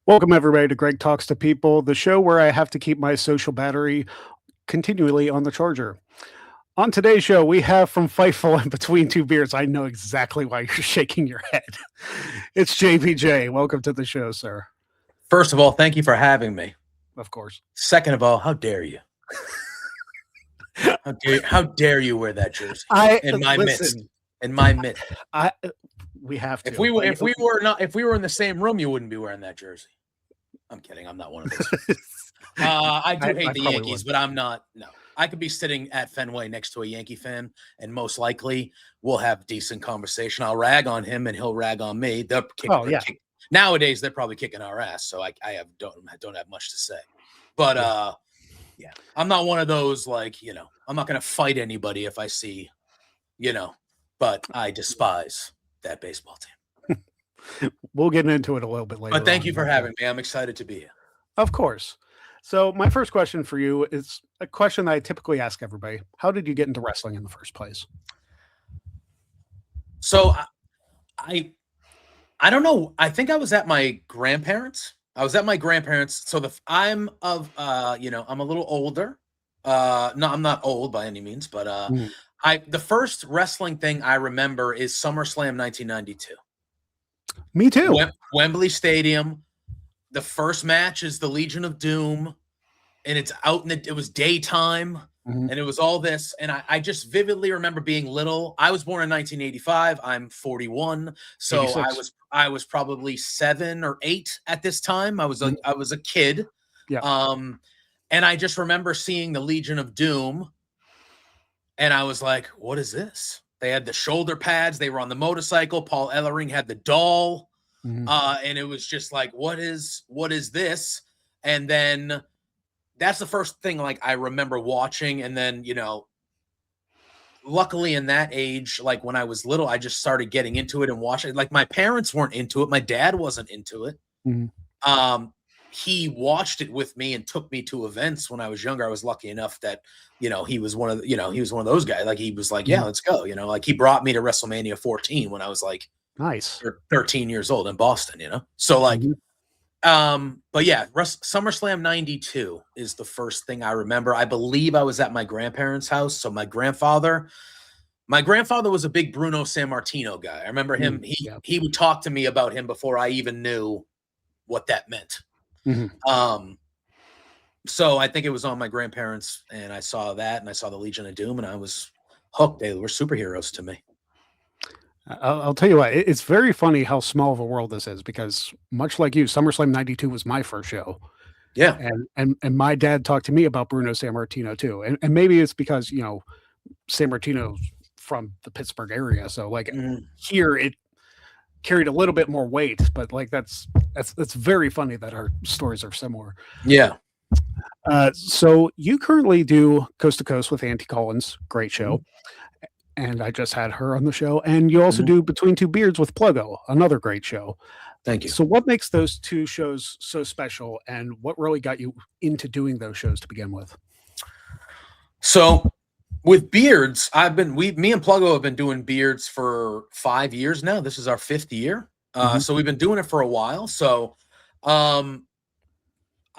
Welcome, everybody, to Greg Talks to People, the show where I have to keep my social battery continually on the charger. On today's show, we have from Fightful and Between Two Beers. I know exactly why you're shaking your head. It's JPJ. Welcome to the show, sir. First of all, thank you for having me. Of course. Second of all, how dare you? How dare you wear that jersey in my midst? In my midst. We have to. If we were in the same room, you wouldn't be wearing that jersey. I'm kidding. I'm not one of those. I do hate the Yankees, but I'm not. No, I could be sitting at Fenway next to a Yankee fan, and most likely we'll have decent conversation. I'll rag on him, and he'll rag on me. Nowadays, they're probably kicking our ass, so I don't have much to say. But yeah, I'm not one of those I'm not going to fight anybody if I see, but I despise that baseball team. We'll get into it a little bit later. But thank you for having me. I'm excited to be here. Of course. So my first question for you is a question that I typically ask everybody. How did you get into wrestling in the first place? So I don't know. I think I was at my grandparents'. So I'm a little older. No, I'm not old by any means, but the first wrestling thing I remember is SummerSlam 1992. Me too. Wembley Stadium. The first match is the Legion of Doom, and it's out it was daytime, and it was all this. And I just vividly remember being little. I was born in 1985. I'm 41, so 86. I was probably 7 or 8 at this time. I was a kid. Yeah. And I just remember seeing the Legion of Doom, and I was like, "What is this?" They had the shoulder pads. They were on the motorcycle. Paul Ellering had the doll. And it was just like, what is this? And then that's the first thing I remember watching. And then, luckily in that age, when I was little, I just started getting into it and watching it. My parents weren't into it. My dad wasn't into it. He watched it with me and took me to events when I was younger. I was lucky enough that, he was one of those guys. He was like, yeah, let's go. He brought me to WrestleMania 14 when I was nice 13 years old in Boston, So but yeah, SummerSlam 92 is the first thing I remember. I believe I was at my grandparents' house. So my grandfather was a big Bruno Sammartino guy. I remember him. He would talk to me about him before I even knew what that meant. So I think it was on my grandparents, and I saw that, and I saw the Legion of Doom, and I was hooked. They were superheroes to me. I'll tell you what, it's very funny how small of a world this is, because much like you, SummerSlam 92 was my first show. Yeah. And my dad talked to me about Bruno Sammartino too. And maybe it's because, Sammartino's from the Pittsburgh area. So here it carried a little bit more weight, but that's very funny that our stories are similar. Yeah. So you currently do Coast to Coast with Auntie Collins. Great show. And I just had her on the show. And you also do Between Two Beards with Pluggo, another great show. Thank you. So what makes those two shows so special, and what really got you into doing those shows to begin with? So with Beards, me and Pluggo have been doing Beards for 5 years now. This is our 5th year. So we've been doing it for a while. So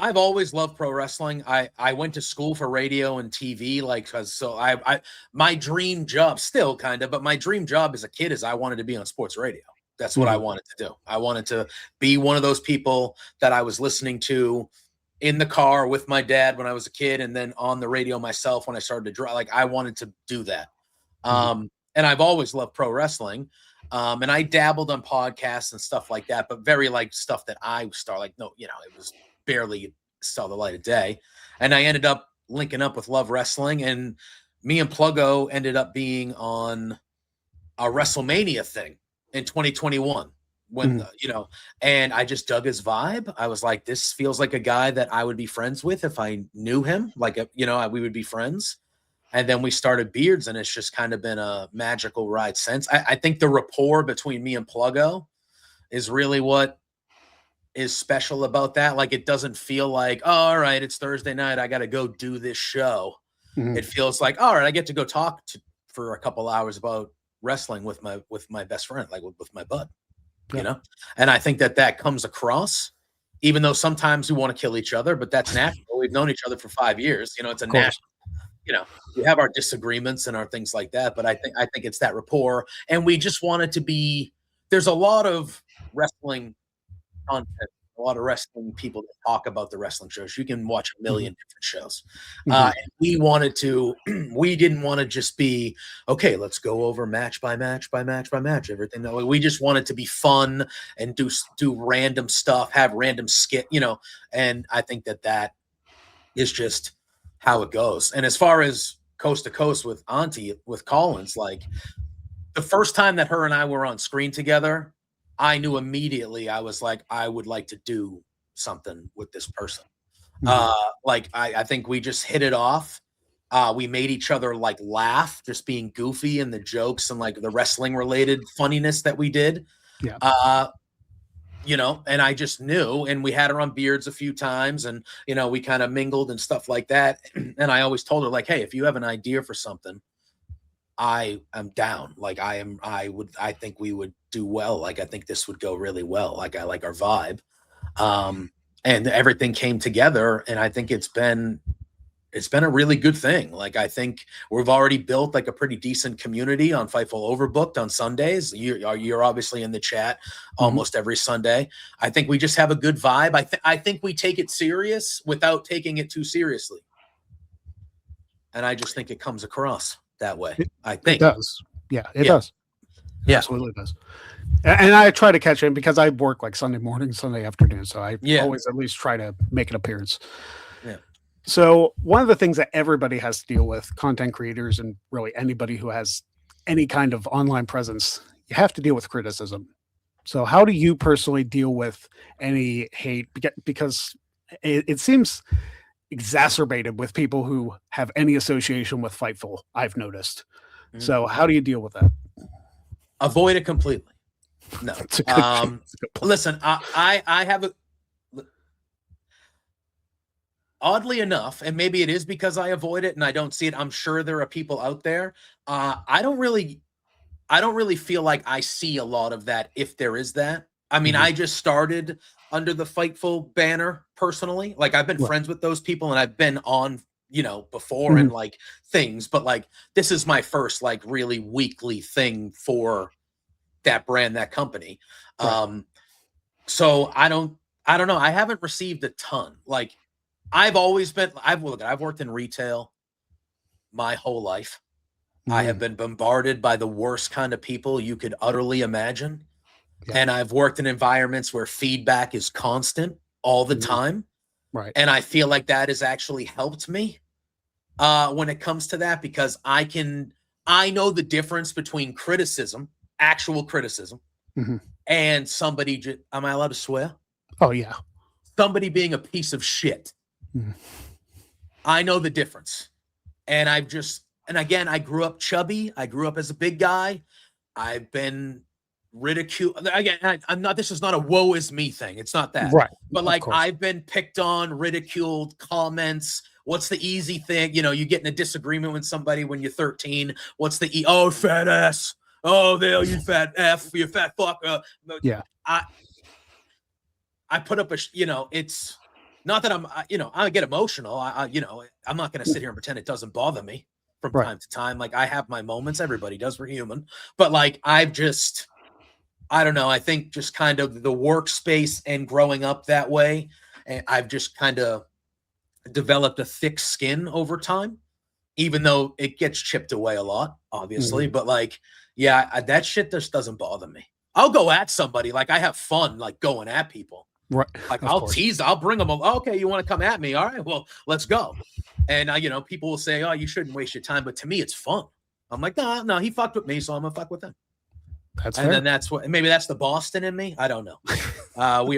I've always loved pro wrestling. I went to school for radio and TV, my dream job, still kind of, but my dream job as a kid is I wanted to be on sports radio. That's what I wanted to do. I wanted to be one of those people that I was listening to in the car with my dad when I was a kid, and then on the radio myself when I started to drive. I wanted to do that. And I've always loved pro wrestling. And I dabbled on podcasts and stuff like that, but very stuff that I started it was barely saw the light of day. And I ended up linking up with Love Wrestling, and me and Pluggo ended up being on a WrestleMania thing in 2021 when, and I just dug his vibe. I was like, this feels like a guy that I would be friends with if I knew him, we would be friends. And then we started Beards, and it's just kind of been a magical ride since. I think the rapport between me and Pluggo is really what is special about that. It doesn't feel like, oh, all right, it's Thursday night, I got to go do this show. It feels like, all right, I get to go talk for a couple hours about wrestling with my best friend, with my bud, and I think that comes across. even though sometimes we want to kill each other, but that's natural. We've known each other for 5 years. It's a natural, we have our disagreements and our things like that, but I think it's that rapport, and we just want it to be. There's a lot of wrestling content, a lot of wrestling people that talk about the wrestling shows. You can watch a million different shows. And we didn't want to just be, okay, let's go over match by match by match by match, everything. No, we just wanted to be fun and do random stuff, have random skit, and I think that is just how it goes. And as far as coast to coast with Auntie, with Collins, like the first time that her and I were on screen together, I knew immediately. I was like, I would like to do something with this person. I think we just hit it off. We made each other like laugh, just being goofy and the jokes and like the wrestling related funniness that we did. Yeah. And I just knew, and we had her on Beards a few times, and we kind of mingled and stuff like that. And I always told her, like, hey, if you have an idea for something, I am down. Like I think we would do well. Like I think this would go really well. Like I like our vibe. And everything came together, and I think it's been a really good thing. Like I think we've already built like a pretty decent community on Fightful Overbooked on Sundays. You're obviously in the chat almost every Sunday. I think we just have a good vibe. I think we take it serious without taking it too seriously. And I just think it comes across that way. I think it does. Yeah, it does. It yeah, absolutely does. And I try to catch it because I work like Sunday morning, Sunday afternoon. So I always at least try to make an appearance. Yeah. So one of the things that everybody has to deal with, content creators and really anybody who has any kind of online presence, you have to deal with criticism. So how do you personally deal with any hate? Because it seems exacerbated with people who have any association with Fightful, I've noticed. So how do you deal with that? Avoid it completely. No. Listen, I have a oddly enough, and maybe it is because I avoid it and I don't see it. I'm sure there are people out there. I don't really feel like I see a lot of that, if there is that. I mean, I just started under the Fightful banner personally. Like I've been friends with those people, and I've been on, before and like things, but like this is my first like really weekly thing for that brand, that company. So I don't know. I haven't received a ton. Like I've worked in retail my whole life. I have been bombarded by the worst kind of people you could utterly imagine. And I've worked in environments where feedback is constant all the time. Right. And I feel like that has actually helped me when it comes to that, because I know the difference between criticism, actual criticism, and somebody, am I allowed to swear? Oh, yeah. Somebody being a piece of shit. I know the difference. And again, I grew up chubby. I grew up as a big guy. I've been ridiculed. Again, this is not a woe is me thing. It's not that. Right. But like I've been picked on, ridiculed, comments. What's the easy thing? You get in a disagreement with somebody when you're 13. What's the oh, fat ass. Oh, there, you fat F, you fat fuck. Yeah. I put up it's not that I'm, I get emotional. I'm not going to sit here and pretend it doesn't bother me from time to time. Like I have my moments. Everybody does. We're human. But like I don't know. I think just kind of the workspace and growing up that way, and I've just kind of developed a thick skin over time, even though it gets chipped away a lot, obviously. But like, that shit just doesn't bother me. I'll go at somebody. Like I have fun, like going at people. Right. Like I'll tease, I'll bring them. Okay, you want to come at me? All right, well, let's go. And people will say, "Oh, you shouldn't waste your time," but to me, it's fun. I'm like, no, he fucked with me, so I'm gonna fuck with him. Then that's maybe that's the Boston in me. I don't know. We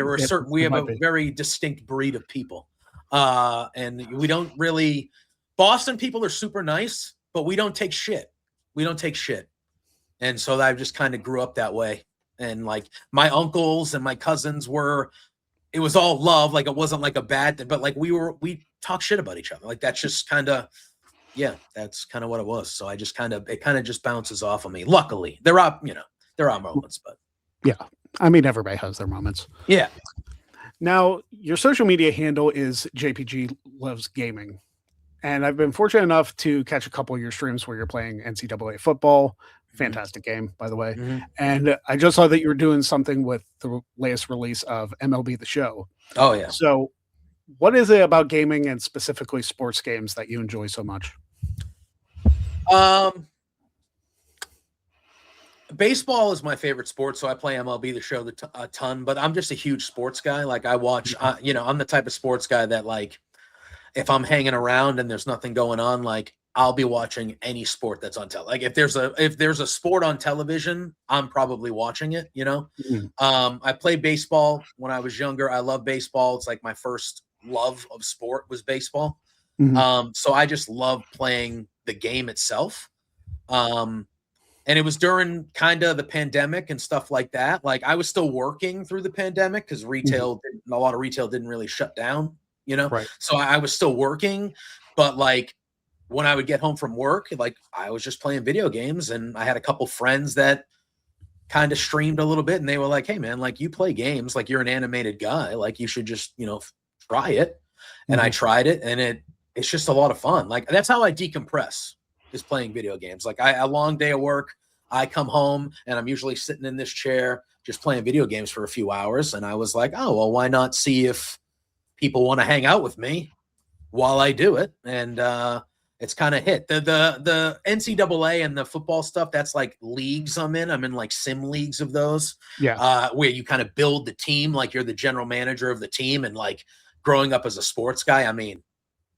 have a very distinct breed of people, and we don't really. Boston people are super nice, but we don't take shit. And so I just kind of grew up that way. And like my uncles and my cousins it was all love. Like it wasn't like a bad thing, but like we talk shit about each other. Like that's just kind of, that's kind of what it was. So it kind of just bounces off of me. Luckily there are moments, but yeah, I mean, everybody has their moments. Yeah. Now, your social media handle is JPG Loves Gaming. And I've been fortunate enough to catch a couple of your streams where you're playing NCAA football. Mhm. Fantastic game, by the way. Mhm. And I just saw that you were doing something with the latest release of MLB The Show. Oh yeah. So, what is it about gaming and specifically sports games that you enjoy so much? Um, Baseball is my favorite sport, so I play MLB The Show a ton. But I'm just a huge sports guy. Like I watch, I'm the type of sports guy that like if I'm hanging around and there's nothing going on, like I'll be watching any sport that's on Like if there's a sport on television, I'm probably watching it. Mhm. I played baseball when I was younger. I love baseball. It's like my first love of sport was baseball. Mhm. So I just love playing the game itself. And it was during kind of the pandemic and stuff like that. Like I was still working through the pandemic because Mhm. a lot of retail didn't really shut down, you know? Right. So I was still working, but like when I would get home from work, like I was just playing video games and I had a couple friends that kind of streamed a little bit and they were like, hey man, like you play games, like you're an animated guy, like you should just, try it. And I Mhm. tried it and it's just a lot of fun. Like that's how I decompress is playing video games. Like a long day of work, I come home and I'm usually sitting in this chair just playing video games for a few hours. And I was like, oh, well, why not see if people want to hang out with me while I do it? And it's kind of hit. The NCAA and the football stuff, that's like leagues I'm in. I'm in like sim leagues of those, Yeah. where you kind of build the team, like you're the general manager of the team. And like growing up as a sports guy, I mean,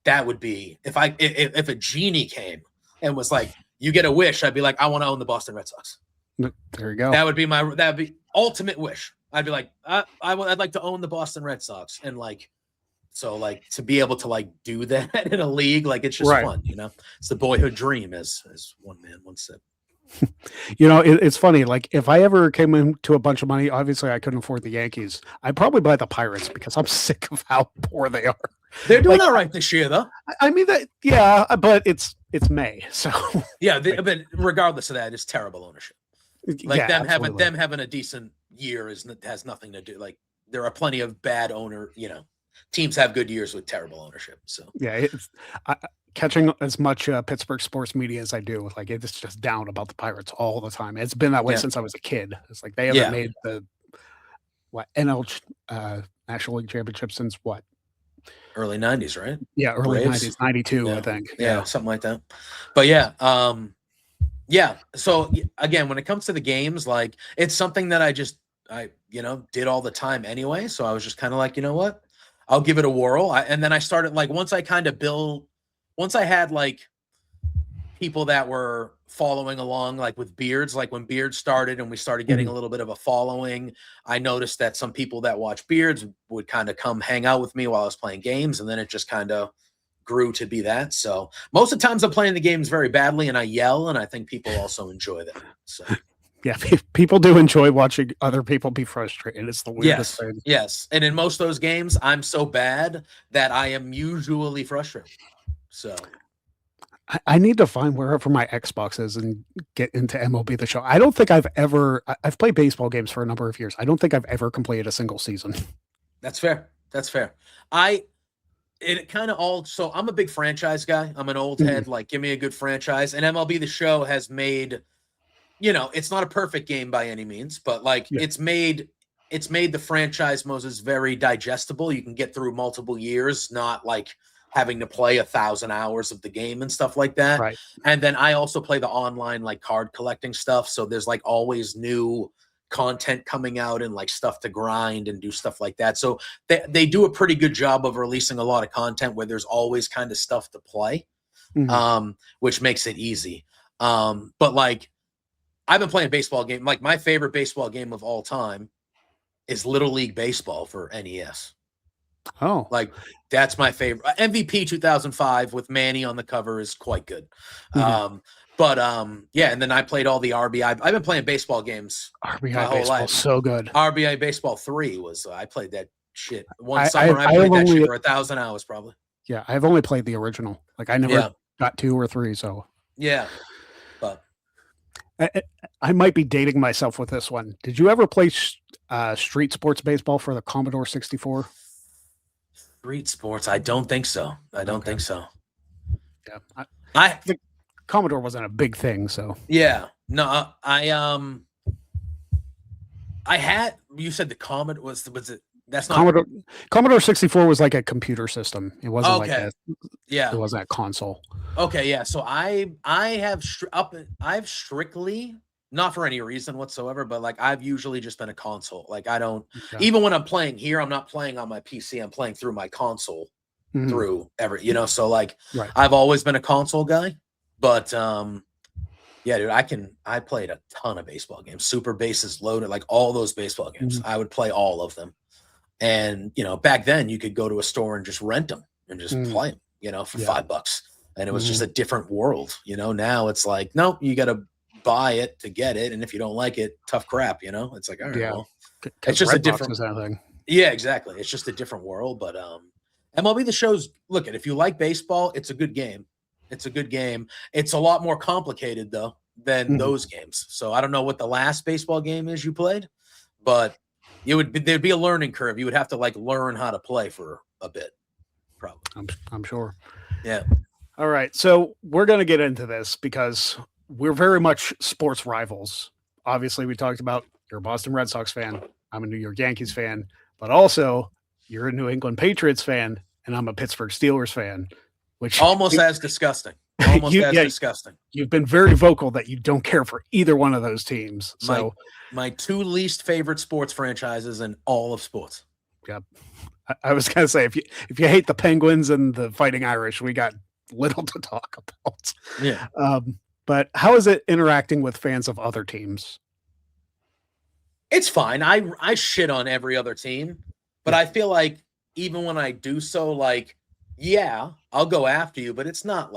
that would be if a genie came and was like, you get a wish, I'd be like, I want to own the Boston Red Sox. There you go. That'd be ultimate wish. I'd be like, I'd like to own the Boston Red Sox. And like, so like to be able to like do that in a league, like it's just Right. fun, It's the boyhood dream, as one man once said. It's funny. Like, if I ever came into a bunch of money, obviously I couldn't afford the Yankees. I'd probably buy the Pirates because I'm sick of how poor they are. They're doing Like, all right this year, though. I mean that, yeah, but it's May, so Yeah, like, but regardless of that, it's terrible ownership. Like yeah, absolutely. them having a decent year has nothing to do. Like there are plenty of bad teams have good years with terrible ownership. So Yeah, catching as much Pittsburgh sports media as I do, like it's just down about the Pirates all the time. It's been that way yeah, since I was a kid. It's like they haven't yeah, made the NL National League Championship since what? early '90s, right? Yeah, early Braves. 90s, 92, I Yeah, think. yeah, something like that. But yeah, yeah. So again, when it comes to the games, like it's something that I did all the time anyway. So I was just kind of like, you know what, I'll give it a whirl. And then I started like once I had like people that were following along like with Beards, like when Beards started and we started getting Mhm. a little bit of a following, I noticed that some people that watch Beards would kind of come hang out with me while I was playing games, and then it just kind of grew to be that. So most of the times I'm playing the games very badly and I yell, and I think people also enjoy that. So Yeah, people do enjoy watching other people be frustrated. It's the weirdest thing. yes. And in most of those games, I'm so bad that I am usually frustrated. So I need to find wherever my Xbox is and get into MLB The Show. I don't think I've played baseball games for a number of years. I don't think I've ever completed a single season. that's fair. That's fair. It kind of all, so I'm a big franchise guy. I'm an old Mhm. head, like give me a good franchise. And MLB The Show has made, it's not a perfect game by any means, but like Yeah. it's made the franchise Moses very digestible. You can get through multiple years, not like having to play 1,000 hours of the game and stuff like that. Right. And then I also play the online like card collecting stuff. So there's like always new content coming out and like stuff to grind and do stuff like that. So they do a pretty good job of releasing a lot of content where there's always kind of stuff to play, Mhm. which makes it easy. But like I've been playing baseball game. Like my favorite baseball game of all time is Little League Baseball for NES. Oh. Like that's my favorite. MVP 2005 with Manny on the cover is quite good. Mhm. But yeah, and then I played all the RBI. I've been playing baseball games my RBI whole baseball life. so good. RBI Baseball 3 was I played that shit one I summer. I have played that shit only for 1,000 hours probably. yeah, I've only played the original. Like I never Yeah, got 2 or 3, so yeah. But I, I might be dating myself with this one. Did you ever play Street sports baseball for the Commodore 64. Street sports. I don't think so. I don't think so. Yeah, I the Commodore wasn't a big thing, so yeah. No, I had, you said the Commodore was it, that's not Commodore 64 was like a computer system. It wasn't like okay. It wasn't a console. Okay, yeah. So I've strictly, not for any reason whatsoever, but like I've usually just been a console. Like I don't, even when I'm playing here, I'm not playing on my PC. I'm playing through my console through so like I've always been a console guy. But yeah, dude, I played a ton of baseball games, super bases loaded, like all those baseball games. I would play all of them. And back then you could go to a store and just rent them and just play them, for $5. And it was just a different world. Now it's like, nope, you got to buy it to get it. And if you don't like it, tough crap, it's like, all right, well, it's just a different thing. Yeah, exactly. It's just a different world. But MLB The Show's, look, if you like baseball, it's a good game. It's a good game. It's a lot more complicated though than those games. So I don't know what the last baseball game is you played, but there'd be a learning curve. You would have to like learn how to play for a bit, probably. I'm sure. Yeah. All right. So we're going to get into this because we're very much sports rivals. Obviously, we talked about you're a Boston Red Sox fan. I'm a New York Yankees fan, but also you're a New England Patriots fan, and I'm a Pittsburgh Steelers fan. Which almost as disgusting. Almost disgusting. You've been very vocal that you don't care for either one of those teams. So my two least favorite sports franchises in all of sports. Yep. I was gonna say if you hate the Penguins and the Fighting Irish, we got little to talk about. Yeah. But how is it interacting with fans of other teams? It's fine. I shit on every other team, but I feel like even when I do so, like, yeah, I'll go after you, but it's not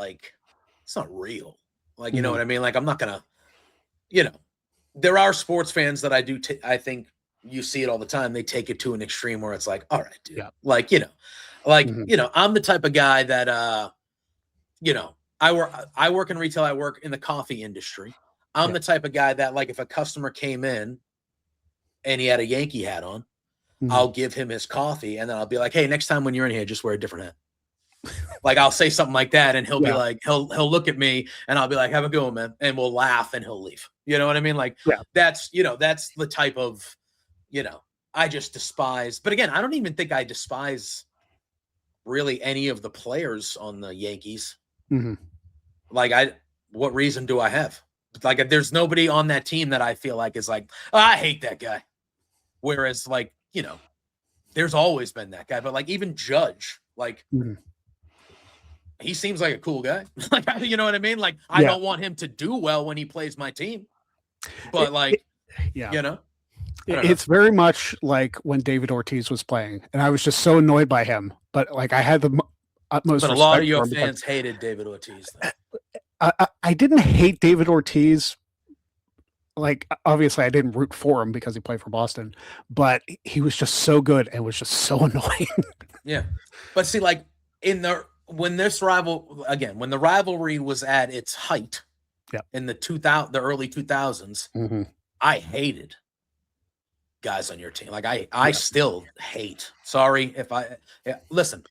real. Like, you know what I mean? Like, I'm not gonna, there are sports fans that I do. I think you see it all the time. They take it to an extreme where it's like, all right, dude, like, I'm the type of guy that, I work in retail. I work in the coffee industry. I'm the type of guy that, like, if a customer came in and he had a Yankee hat on, I'll give him his coffee. And then I'll be like, hey, next time when you're in here, just wear a different hat. Like I'll say something like that and he'll be like, he'll look at me and I'll be like, have a good one, man. And we'll laugh and he'll leave. You know what I mean? Like that's the type of, I just despise, but again, I don't even think I despise really any of the players on the Yankees. Like what reason do I have? Like there's nobody on that team that I feel like is like, oh, I hate that guy. Whereas like, there's always been that guy, but like even Judge, like, he seems like a cool guy. Like, you know what I mean? Like, I don't want him to do well when he plays my team. But it's very much like when David Ortiz was playing, and I was just so annoyed by him. But like, I had the utmost. But a lot of your fans hated David Ortiz. I didn't hate David Ortiz. Like, obviously, I didn't root for him because he played for Boston, but he was just so good and was just so annoying. Yeah, but see, like when the rivalry was at its height, in the early 2000s, I hated guys on your team. Like I still hate. Sorry if listen.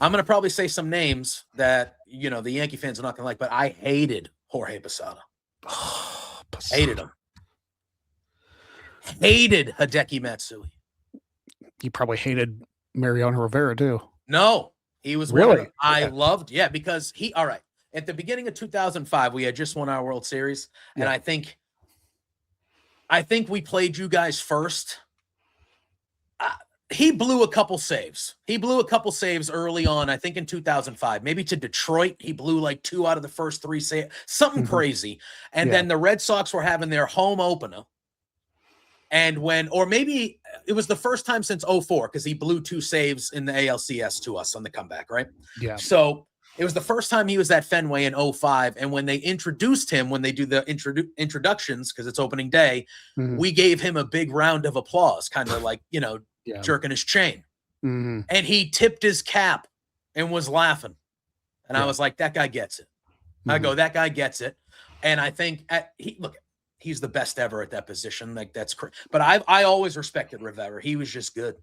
I'm gonna probably say some names that the Yankee fans are not gonna like, but I hated Jorge Posada. Hated him. Hated Hideki Matsui. You probably hated Mariano Rivera too. No, he was really. I loved, because all right. At the beginning of 2005, we had just won our World Series, and I think we played you guys first. He blew a couple saves. He blew a couple saves early on, I think in 2005. Maybe to Detroit, he blew like 2 out of the first 3 saves. Something crazy. And then the Red Sox were having their home opener. And or maybe it was the first time since 2004 because he blew 2 saves in the ALCS to us on the comeback, right? Yeah. So it was the first time he was at Fenway in 2005. And when they introduced him, when they do the introductions, because it's opening day, we gave him a big round of applause, kind of like, jerking his chain. And he tipped his cap and was laughing. And I was like, that guy gets it. I go, that guy gets it. And I think look, he's the best ever at that position. Like that's but I always respected Rivera. He was just good.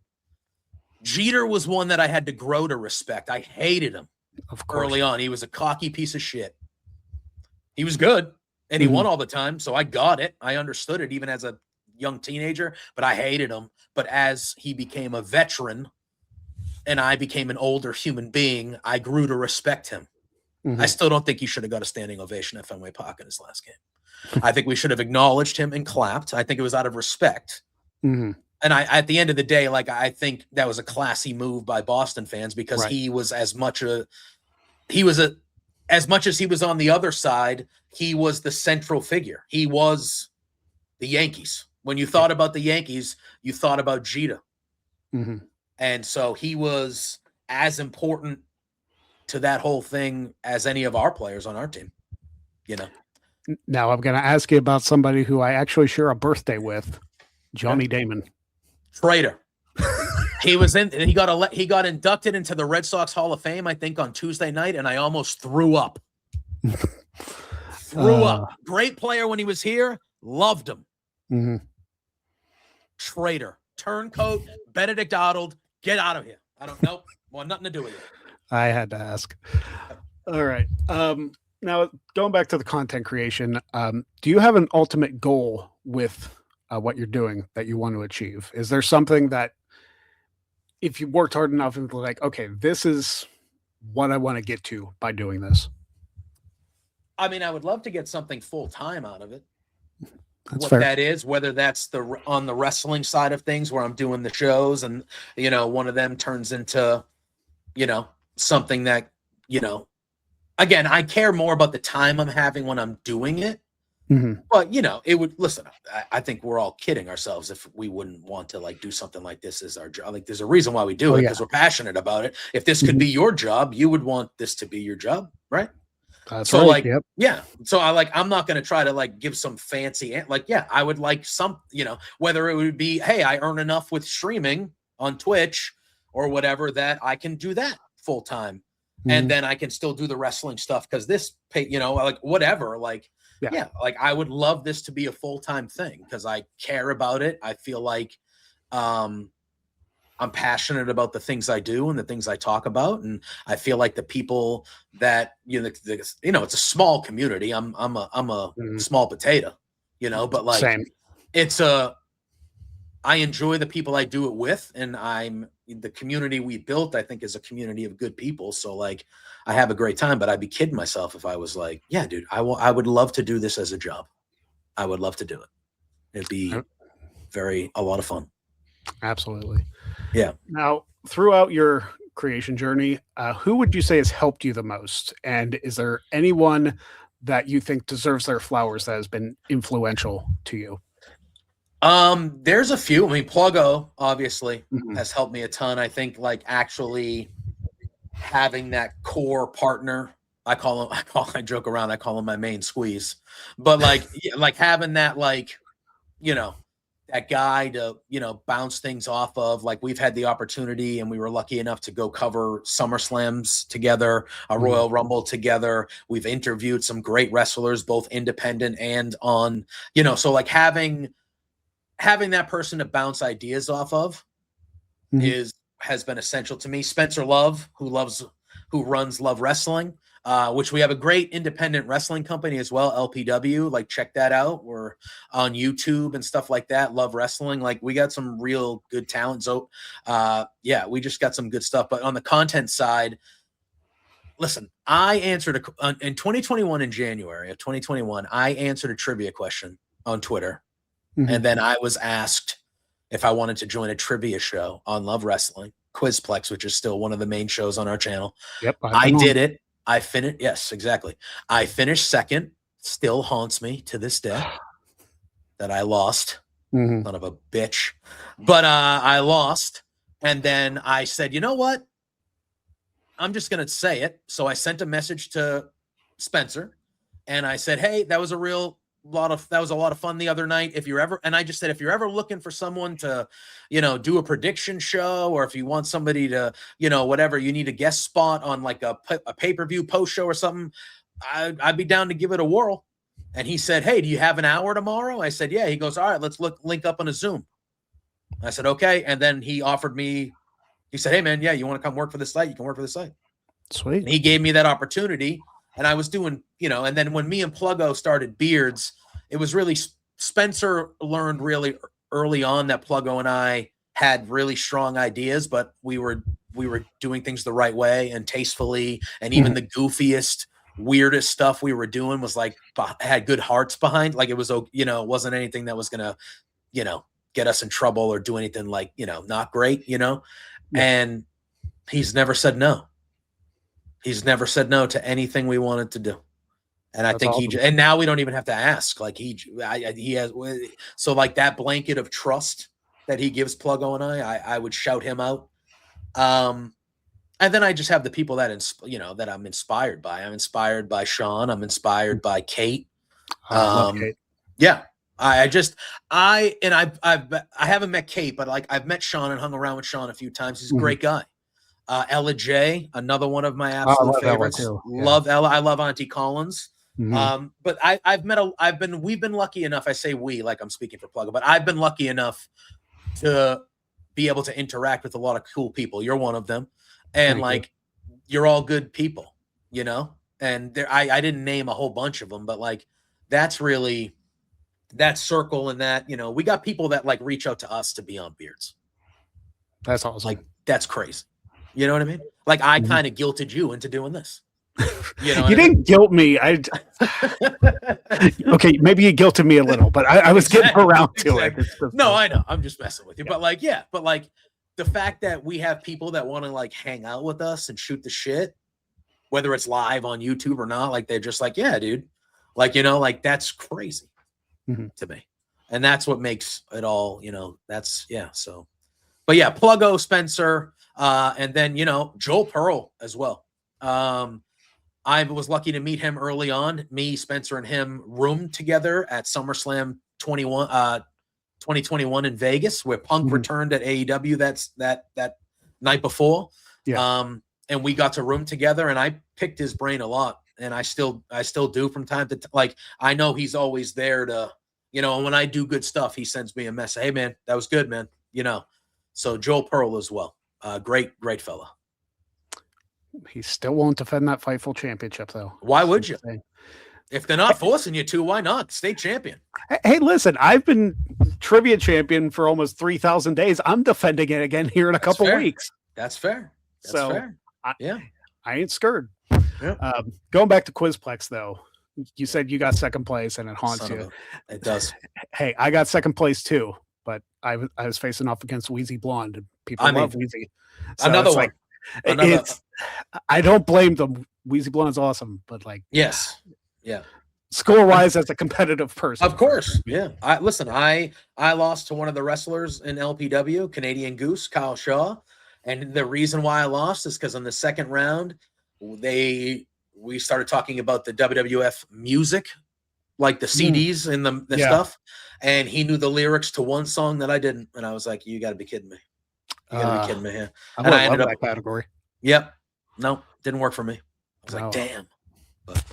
Jeter was one that I had to grow to respect. I hated him early on. He was a cocky piece of shit. He was good and he won all the time. So I got it. I understood it even as a young teenager, but I hated him. But as he became a veteran and I became an older human being, I grew to respect him. I still don't think he should have got a standing ovation at Fenway Park in his last game. I think we should have acknowledged him and clapped. I think it was out of respect. And at the end of the day, like, I think that was a classy move by Boston fans because he was as much as he was on the other side, he was the central figure. He was the Yankees. When you thought about the Yankees, you thought about Jeter. And so he was as important to that whole thing as any of our players on our team, you know. Now I'm going to ask you about somebody who I actually share a birthday with, Johnny Damon. Traitor. He got inducted into the Red Sox Hall of Fame, I think, on Tuesday night, and I almost threw up. Threw up. Great player when he was here. Loved him. Traitor. Turncoat. Benedict Arnold. Get out of here. I don't know. Want nothing to do with it. I had to ask. All right. Now, going back to the content creation, do you have an ultimate goal with what you're doing that you want to achieve? Is there something that if you worked hard enough and like, okay, this is what I want to get to by doing this? I mean, I would love to get something full-time out of it. That's fair. That is, whether that's on the wrestling side of things where I'm doing the shows and, you know, one of them turns into, you know, something that, you know, again, I care more about the time I'm having when I'm doing it. But, you know, it would, listen, I think we're all kidding ourselves if we wouldn't want to like do something like this as our job. Like there's a reason why we do it because we're passionate about it. If this could be your job, you would want this to be your job, right? So right. Like, yeah. So I'm not going to try to like give some fancy, like, yeah, I would like some, you know, whether it would be, hey, I earn enough with streaming on Twitch or whatever that I can do that full time. And then I can still do the wrestling stuff because this pay, you know, like whatever, like, yeah, like I would love this to be a full-time thing because I care about it. I feel like I'm passionate about the things I do and the things I talk about. And I feel like the people that, you know, you know, it's a small community. I'm a small potato, you know, but like I enjoy the people I do it with, and the community we built, I think, is a community of good people. So like, I have a great time, but I'd be kidding myself if I was like, yeah, dude, I would love to do this as a job. I would love to do it. It'd be a lot of fun. Absolutely. Yeah. Now, throughout your creation journey, who would you say has helped you the most? And is there anyone that you think deserves their flowers that has been influential to you? There's a few. I mean, Pluggo obviously has helped me a ton. I think like actually having that core partner, I joke around, I call him my main squeeze, but like, like having that, like, you know, that guy to, you know, bounce things off of. Like we've had the opportunity and we were lucky enough to go cover SummerSlams together, a Royal Rumble together. We've interviewed some great wrestlers, both independent and on, you know, so like having that person to bounce ideas off of has been essential to me. Spencer Love, who runs Love Wrestling, which we have a great independent wrestling company as well, LPW. Like check that out. We're on YouTube and stuff like that. Love Wrestling. Like we got some real good talent. So yeah, we just got some good stuff. But on the content side, listen, I answered in 2021, in January of 2021, I answered a trivia question on Twitter. And then I was asked if I wanted to join a trivia show on Love Wrestling, Quizplex, which is still one of the main shows on our channel. Yep. I did it. I finished. Yes, exactly. I finished second. Still haunts me to this day that I lost. Son of a bitch. But I lost. And then I said, you know what? I'm just going to say it. So I sent a message to Spencer and I said, hey, that was a lot of fun the other night. If you're ever looking for someone to, you know, do a prediction show, or if you want somebody to, you know, whatever, you need a guest spot on like a pay-per-view post show or something, I'd be down to give it a whirl. And he said, "Hey, do you have an hour tomorrow?" I said, "Yeah." He goes, "All right, let's link up on a Zoom." I said, "Okay." And then he offered me, he said, "Hey man, yeah, you want to come work for the site? You can work for the site." Sweet. And he gave me that opportunity. And I was doing, and then when me and Pluggo started Beards, it was really Spencer learned really early on that Pluggo and I had really strong ideas, but we were doing things the right way and tastefully, and even the goofiest, weirdest stuff we were doing was like had good hearts behind. Like it was, it wasn't anything that was gonna, get us in trouble or do anything like, not great, Yeah. And he's never said no. He's never said no to anything we wanted to do. And I That's think awesome. and now we don't even have to ask. Like he has, so like that blanket of trust that he gives Pluggo and I would shout him out. And then I just have the people that, that I'm inspired by. I'm inspired by Sean. I'm inspired by Kate. I love Kate. Yeah. I haven't met Kate, but like I've met Sean and hung around with Sean a few times. He's a great guy. Ella J, another one of my absolute favorites. Love Ella. I love Auntie Collins. But we've been lucky enough. I say we, like I'm speaking for Pluggo, but I've been lucky enough to be able to interact with a lot of cool people. You're one of them. And you're all good people, and there, I didn't name a whole bunch of them, but like, that's really that circle. And that, we got people that like reach out to us to be on Beards. That's awesome. Like, that's crazy. You know what I mean? Like I kind of guilted you into doing this. You didn't guilt me. Okay, maybe you guilted me a little, but I was getting around to it. No, I know. I'm just messing with you. But like, but like the fact that we have people that want to like hang out with us and shoot the shit, whether it's live on YouTube or not, like they're just like, yeah, dude. Like, like that's crazy to me. And that's what makes it all, that's so. But yeah, Pluggo, Spencer, and then, Joel Pearl as well. I was lucky to meet him early on. Me, Spencer, and him roomed together at SummerSlam 2021 in Vegas, where Punk returned at AEW that night before. Yeah. And we got to room together, and I picked his brain a lot, and I still do from time to time. Like, I know he's always there to, when I do good stuff, he sends me a message. Hey man, that was good, man. So Joel Pearl as well. Great fella. He still won't defend that Fightful championship, though. Why would you? If they're not forcing you to, why not? State champion. Hey, listen, I've been trivia champion for almost 3,000 days. I'm defending it again here in a couple weeks. That's fair. That's fair. I ain't scared. Yeah. Going back to Quizplex, though, you said you got second place and it haunts you. It does. Hey, I got second place too, but I was facing off against Wheezy Blonde. And people love Wheezy. So another one. I don't blame them. Wheezy Blonde's awesome, but like, yes, yeah. Score-wise, as a competitive person, of course, yeah. I lost to one of the wrestlers in LPW, Canadian Goose, Kyle Shaw, and the reason why I lost is because in the second round, we started talking about the WWF music, like the CDs and the stuff, and he knew the lyrics to one song that I didn't, and I was like, "You got to be kidding me! You got to be kidding me here!" And I ended up that category. Yep, no, didn't work for me. I was like, "Damn," but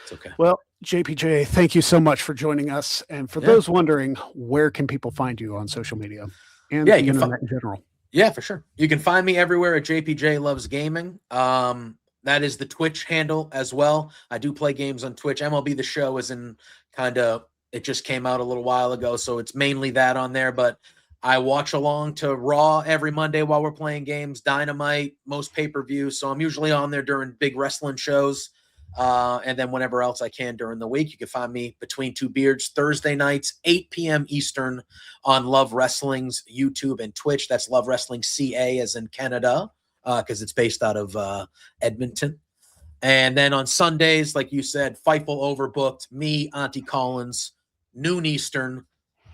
it's okay. Well, JPJ, thank you so much for joining us. And for those wondering, where can people find you on social media and the internet in general? Yeah, for sure. You can find me everywhere at JPJ Loves Gaming. That is the Twitch handle as well. I do play games on Twitch. MLB The Show is in it just came out a little while ago, so it's mainly that on there. But I watch along to Raw every Monday while we're playing games, Dynamite, most pay-per-views. So I'm usually on there during big wrestling shows. And then whenever else I can during the week. You can find me Between Two Beards Thursday nights, 8 p.m. Eastern on Love Wrestling's YouTube and Twitch. That's Love Wrestling CA as in Canada, because it's based out of Edmonton. And then on Sundays, like you said, Fightful Overbooked, me, Auntie Collins, noon Eastern,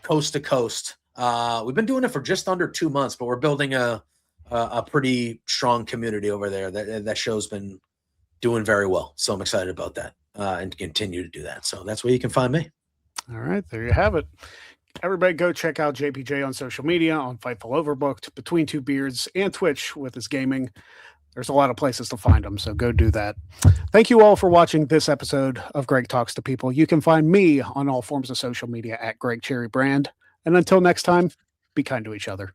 coast to coast. We've been doing it for just under 2 months, but we're building a pretty strong community over there. That show's been doing very well. So I'm excited about that and to continue to do that. So that's where you can find me. All right. There you have it. Everybody go check out JPJ on social media, on Fightful Overbooked, Between Two Beards, and Twitch with his gaming. There's a lot of places to find them, so go do that. Thank you all for watching this episode of Greg Talks to People. You can find me on all forms of social media at Greg Cherry Brand. And until next time, be kind to each other.